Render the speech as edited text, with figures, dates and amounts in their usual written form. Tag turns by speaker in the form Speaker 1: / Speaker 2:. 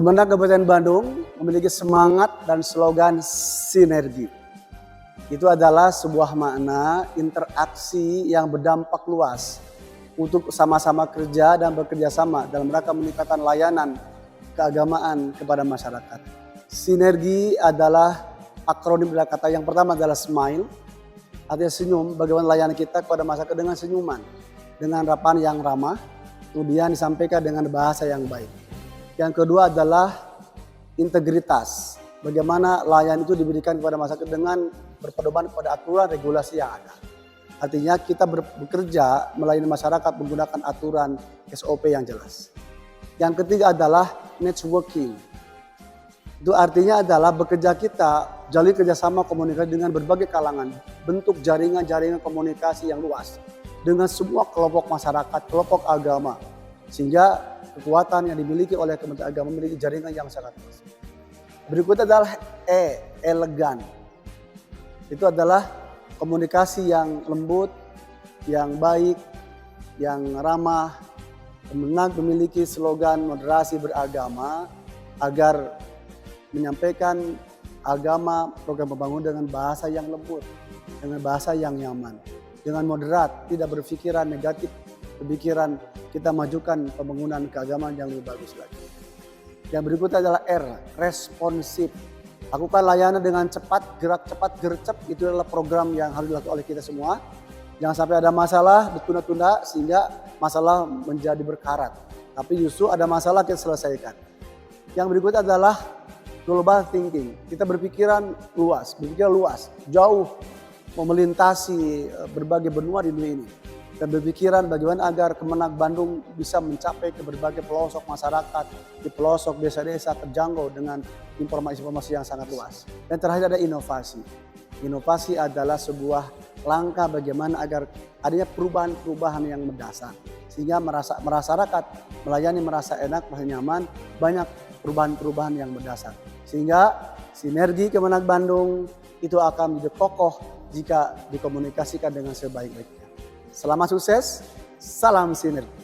Speaker 1: Kemenag Kabupaten Bandung memiliki semangat dan slogan sinergi. Itu adalah sebuah makna interaksi yang berdampak luas untuk sama-sama kerja dan bekerja sama dalam rangka meningkatkan layanan keagamaan kepada masyarakat. Sinergi adalah akronim dari kata yang pertama adalah smile, artinya senyum, bagaimana layanan kita kepada masyarakat dengan senyuman, dengan harapan yang ramah, kemudian disampaikan dengan bahasa yang baik. Yang kedua adalah integritas. Bagaimana layanan itu diberikan kepada masyarakat dengan berpedoman kepada aturan regulasi yang ada. Artinya kita bekerja melayani masyarakat menggunakan aturan SOP yang jelas. Yang ketiga adalah networking. Itu artinya adalah bekerja kita jalin kerjasama komunikasi dengan berbagai kalangan. Bentuk jaringan-jaringan komunikasi yang luas. Dengan semua kelompok masyarakat, kelompok agama. Sehingga kekuatan yang dimiliki oleh Kementerian Agama memiliki jaringan yang sangat luas. Berikutnya adalah elegan. Itu adalah komunikasi yang lembut, yang baik, yang ramah. Kemenag memiliki slogan moderasi beragama agar menyampaikan agama program pembangunan dengan bahasa yang lembut, dengan bahasa yang nyaman, dengan moderat, tidak berpikiran negatif, berpikiran kita majukan pembangunan keagamaan yang lebih bagus lagi. Yang berikutnya adalah R, responsif. Lakukan layanan dengan cepat, gerak cepat, gercep. Itu adalah program yang harus dilakukan oleh kita semua. Jangan sampai ada masalah, ditunda-tunda sehingga masalah menjadi berkarat. Tapi justru ada masalah kita selesaikan. Yang berikutnya adalah global thinking. Kita berpikiran luas, jauh melintasi berbagai benua di dunia ini. Dan berpikiran bagaimana agar Kemenag Bandung bisa mencapai ke berbagai pelosok masyarakat, di pelosok desa-desa terjangkau dengan informasi-informasi yang sangat luas. Dan terakhir ada inovasi. Inovasi adalah sebuah langkah bagaimana agar adanya perubahan-perubahan yang mendasar. Sehingga masyarakat melayani merasa enak, merasa nyaman, banyak perubahan-perubahan yang mendasar. Sehingga sinergi Kemenag Bandung itu akan menjadi kokoh jika dikomunikasikan dengan sebaik-baiknya. Selamat sukses, salam sinergi.